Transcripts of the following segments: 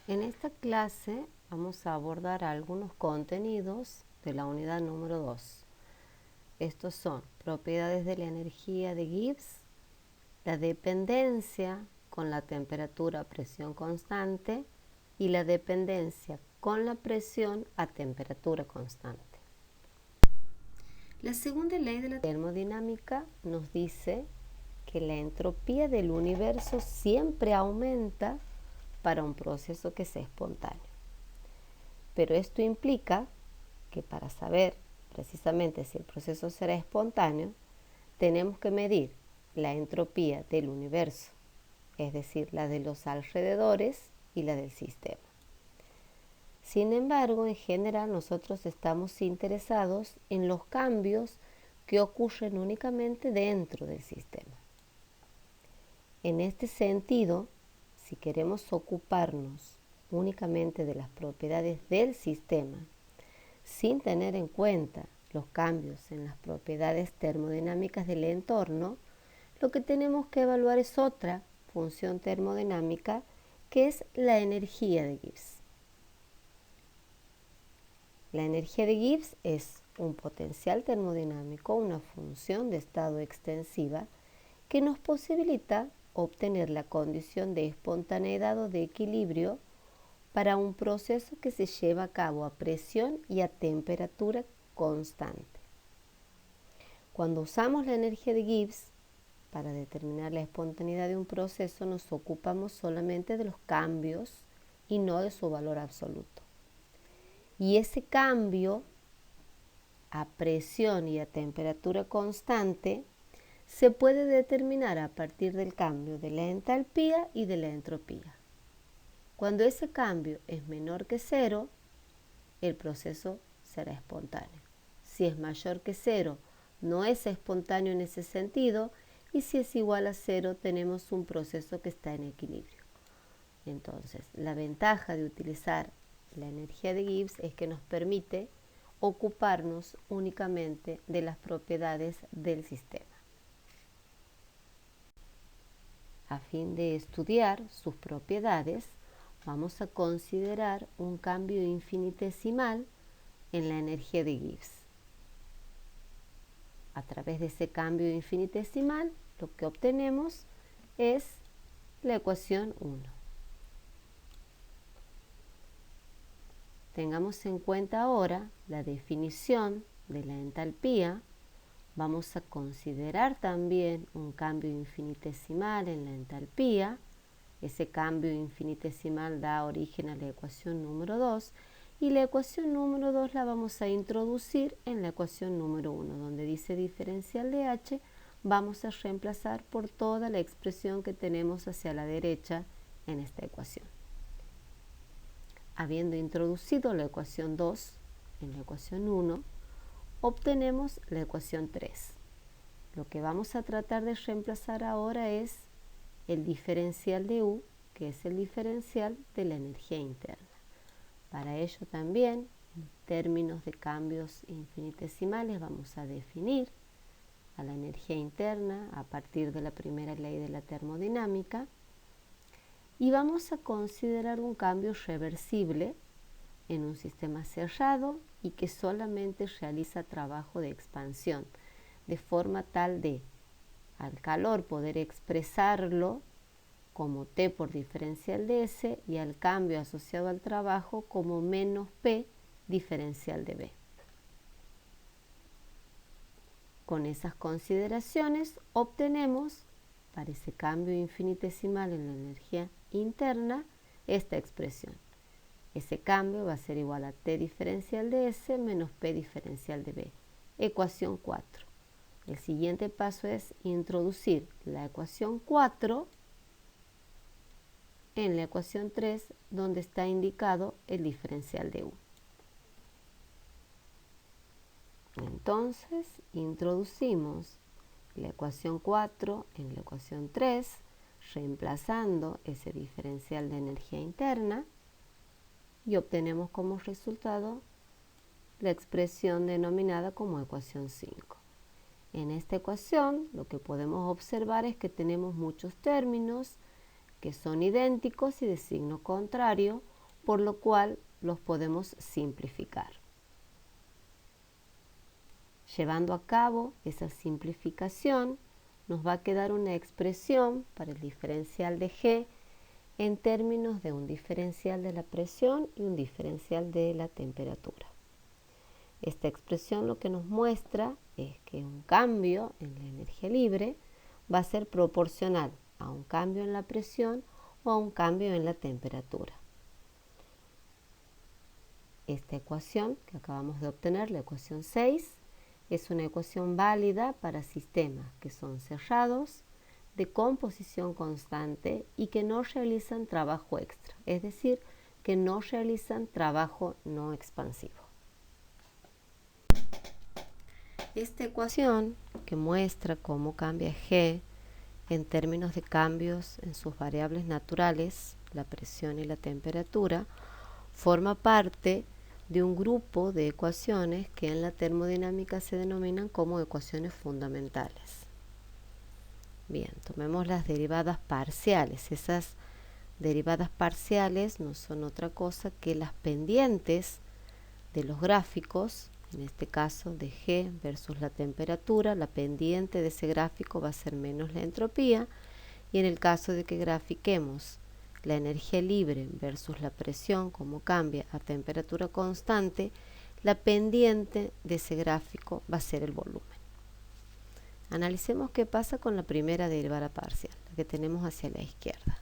En esta clase vamos a abordar algunos contenidos de la unidad número 2. Estos son propiedades de la energía de Gibbs, la dependencia con la temperatura a presión constante y la dependencia con la presión a temperatura constante. La segunda ley de la termodinámica nos dice que la entropía del universo siempre aumenta para un proceso que sea espontáneo. Pero esto implica que para saber precisamente si el proceso será espontáneo, tenemos que medir la entropía del universo, es decir, la de los alrededores y la del sistema. Sin embargo, en general nosotros estamos interesados en los cambios que ocurren únicamente dentro del sistema. En este sentido, si queremos ocuparnos únicamente de las propiedades del sistema, sin tener en cuenta los cambios en las propiedades termodinámicas del entorno, lo que tenemos que evaluar es otra función termodinámica, que es la energía de Gibbs. La energía de Gibbs es un potencial termodinámico, una función de estado extensiva que nos posibilita obtener la condición de espontaneidad o de equilibrio para un proceso que se lleva a cabo a presión y a temperatura constante. Cuando usamos la energía de Gibbs para determinar la espontaneidad de un proceso, nos ocupamos solamente de los cambios y no de su valor absoluto. Y ese cambio a presión y a temperatura constante se puede determinar a partir del cambio de la entalpía y de la entropía. Cuando ese cambio es menor que cero, el proceso será espontáneo. Si es mayor que cero, no es espontáneo en ese sentido, y si es igual a cero, tenemos un proceso que está en equilibrio. Entonces, la ventaja de utilizar la energía de Gibbs es que nos permite ocuparnos únicamente de las propiedades del sistema. A fin de estudiar sus propiedades, vamos a considerar un cambio infinitesimal en la energía de Gibbs. A través de ese cambio infinitesimal, lo que obtenemos es la ecuación 1. Tengamos en cuenta ahora la definición de la entalpía. Vamos a considerar también un cambio infinitesimal en la entalpía. Ese cambio infinitesimal da origen a la ecuación número 2 y la ecuación número 2 la vamos a introducir en la ecuación número 1, donde dice diferencial de h, vamos a reemplazar por toda la expresión que tenemos hacia la derecha en esta ecuación. Habiendo introducido la ecuación 2 en la ecuación 1, obtenemos la ecuación 3. Lo que vamos a tratar de reemplazar ahora es el diferencial de U, que es el diferencial de la energía interna. Para ello también, en términos de cambios infinitesimales, vamos a definir a la energía interna a partir de la primera ley de la termodinámica y vamos a considerar un cambio reversible en un sistema cerrado y que solamente realiza trabajo de expansión, de forma tal de al calor poder expresarlo como T por diferencial de S y al cambio asociado al trabajo como menos P diferencial de B. Con esas consideraciones obtenemos para ese cambio infinitesimal en la energía interna esta expresión. Ese cambio va a ser igual a T diferencial de S menos P diferencial de B. Ecuación 4. El siguiente paso es introducir la ecuación 4 en la ecuación 3, donde está indicado el diferencial de U. Entonces, introducimos la ecuación 4 en la ecuación 3, reemplazando ese diferencial de energía interna, y obtenemos como resultado la expresión denominada como ecuación 5. En esta ecuación lo que podemos observar es que tenemos muchos términos que son idénticos y de signo contrario, por lo cual los podemos simplificar. Llevando a cabo esa simplificación, nos va a quedar una expresión para el diferencial de G en términos de un diferencial de la presión y un diferencial de la temperatura. Esta expresión lo que nos muestra es que un cambio en la energía libre va a ser proporcional a un cambio en la presión o a un cambio en la temperatura. Esta ecuación que acabamos de obtener, la ecuación 6, es una ecuación válida para sistemas que son cerrados, de composición constante y que no realizan trabajo extra, es decir, que no realizan trabajo no expansivo. Esta ecuación que muestra cómo cambia G en términos de cambios en sus variables naturales, la presión y la temperatura, forma parte de un grupo de ecuaciones que en la termodinámica se denominan como ecuaciones fundamentales. Bien, tomemos las derivadas parciales. Esas derivadas parciales no son otra cosa que las pendientes de los gráficos, en este caso de G versus la temperatura. La pendiente de ese gráfico va a ser menos la entropía, y en el caso de que grafiquemos la energía libre versus la presión, como cambia a temperatura constante, la pendiente de ese gráfico va a ser el volumen. Analicemos qué pasa con la primera derivada parcial, la que tenemos hacia la izquierda.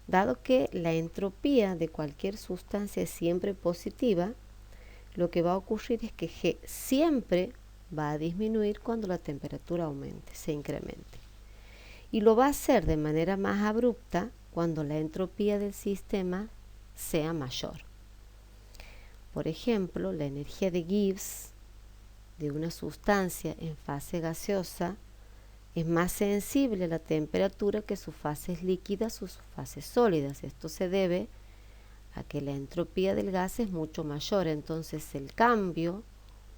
Dado que la entropía de cualquier sustancia es siempre positiva, lo que va a ocurrir es que G siempre va a disminuir cuando la temperatura aumente, se incremente. Y lo va a hacer de manera más abrupta cuando la entropía del sistema sea mayor. Por ejemplo, la energía de Gibbs de una sustancia en fase gaseosa es más sensible a la temperatura que sus fases líquidas o sus fases sólidas. Esto se debe a que la entropía del gas es mucho mayor, entonces el cambio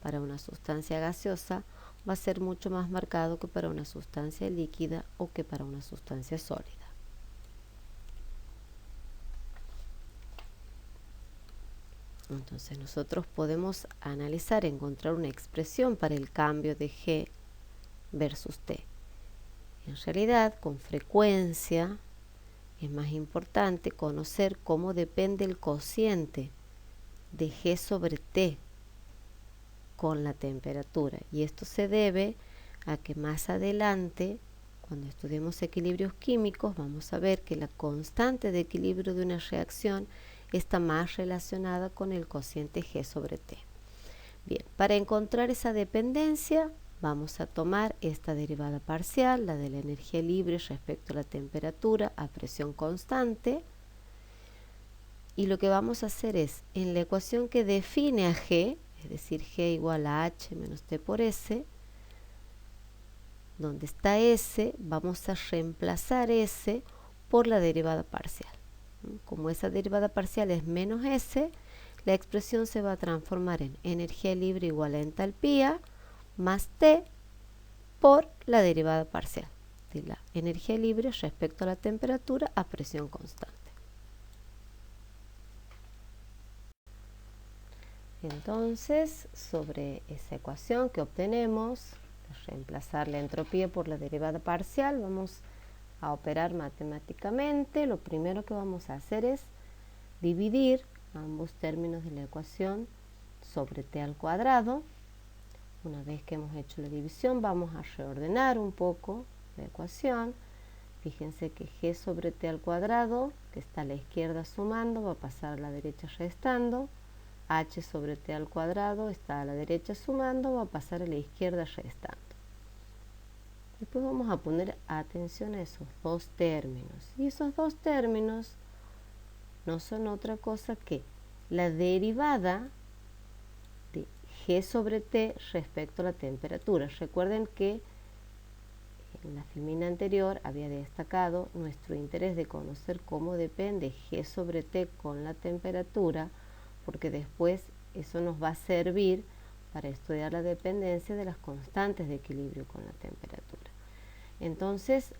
para una sustancia gaseosa va a ser mucho más marcado que para una sustancia líquida o que para una sustancia sólida. Entonces nosotros podemos analizar, encontrar una expresión para el cambio de G versus T. En realidad, con frecuencia, es más importante conocer cómo depende el cociente de G sobre T con la temperatura. Y esto se debe a que más adelante, cuando estudiemos equilibrios químicos, vamos a ver que la constante de equilibrio de una reacción está más relacionada con el cociente G sobre T. Bien, para encontrar esa dependencia, vamos a tomar esta derivada parcial, la de la energía libre respecto a la temperatura a presión constante. Y lo que vamos a hacer es, en la ecuación que define a G, es decir, G igual a H menos T por S, donde está S, vamos a reemplazar S por la derivada parcial. Como esa derivada parcial es menos S, la expresión se va a transformar en energía libre igual a entalpía más T por la derivada parcial de la energía libre respecto a la temperatura a presión constante. Entonces, sobre esa ecuación que obtenemos, de reemplazar la entropía por la derivada parcial, vamos a operar matemáticamente. Lo primero que vamos a hacer es dividir ambos términos de la ecuación sobre t al cuadrado. Una vez que hemos hecho la división, vamos a reordenar un poco la ecuación. Fíjense que g sobre t al cuadrado, que está a la izquierda sumando, va a pasar a la derecha restando. H sobre t al cuadrado está a la derecha sumando, va a pasar a la izquierda restando. Después vamos a poner atención a esos dos términos. Y esos dos términos no son otra cosa que la derivada de G sobre T respecto a la temperatura. Recuerden que en la filmina anterior había destacado nuestro interés de conocer cómo depende G sobre T con la temperatura, porque después eso nos va a servir para estudiar la dependencia de las constantes de equilibrio con la temperatura. Entonces,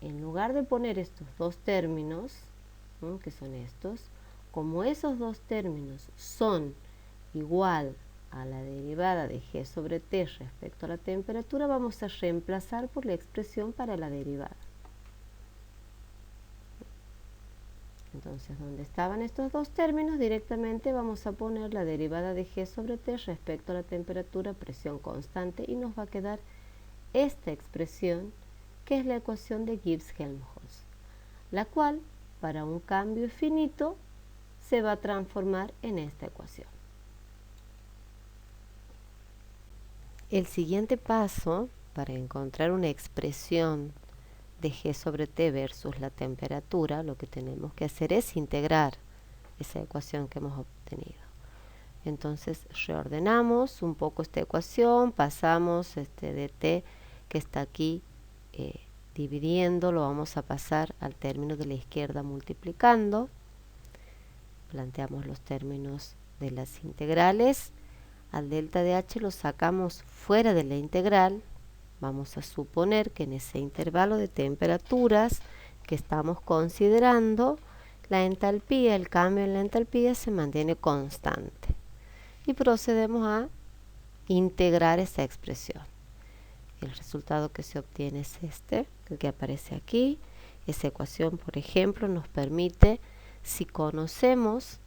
en lugar de poner estos dos términos, que son estos, como esos dos términos son igual a la derivada de g sobre t respecto a la temperatura, vamos a reemplazar por la expresión para la derivada. Entonces, donde estaban estos dos términos, directamente vamos a poner la derivada de g sobre t respecto a la temperatura, presión constante, y nos va a quedar esta expresión, que es la ecuación de Gibbs-Helmholtz, la cual, para un cambio finito, se va a transformar en esta ecuación. El siguiente paso, para encontrar una expresión de g sobre t versus la temperatura, lo que tenemos que hacer es integrar esa ecuación que hemos obtenido. Entonces reordenamos un poco esta ecuación, pasamos este dt que está aquí dividiendo, lo vamos a pasar al término de la izquierda multiplicando. Planteamos los términos de las integrales. Al delta de h lo sacamos fuera de la integral. Vamos a suponer que en ese intervalo de temperaturas que estamos considerando, la entalpía, el cambio en la entalpía se mantiene constante. Y procedemos a integrar esa expresión. El resultado que se obtiene es este, el que aparece aquí. Esa ecuación, por ejemplo, nos permite, si conocemos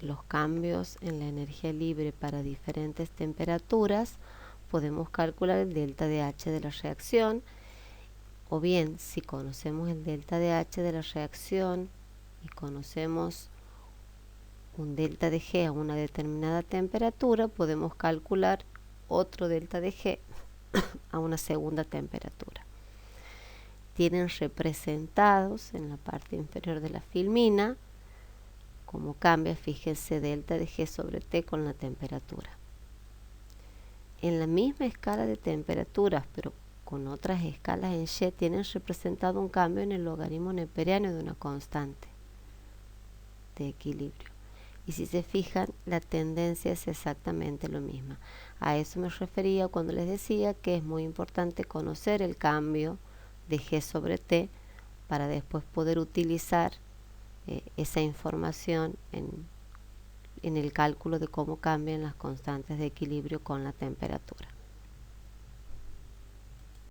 los cambios en la energía libre para diferentes temperaturas, podemos calcular el delta de H de la reacción, o bien si conocemos el delta de H de la reacción y conocemos un delta de G a una determinada temperatura, podemos calcular otro delta de G a una segunda temperatura. Tienen representados en la parte inferior de la filmina cómo cambia, fíjense, delta de G sobre T con la temperatura. En la misma escala de temperaturas, pero con otras escalas en Y, tienen representado un cambio en el logaritmo neperiano de una constante de equilibrio. Y si se fijan, la tendencia es exactamente lo misma. A eso me refería cuando les decía que es muy importante conocer el cambio de G sobre T para después poder utilizar esa información en el cálculo de cómo cambian las constantes de equilibrio con la temperatura.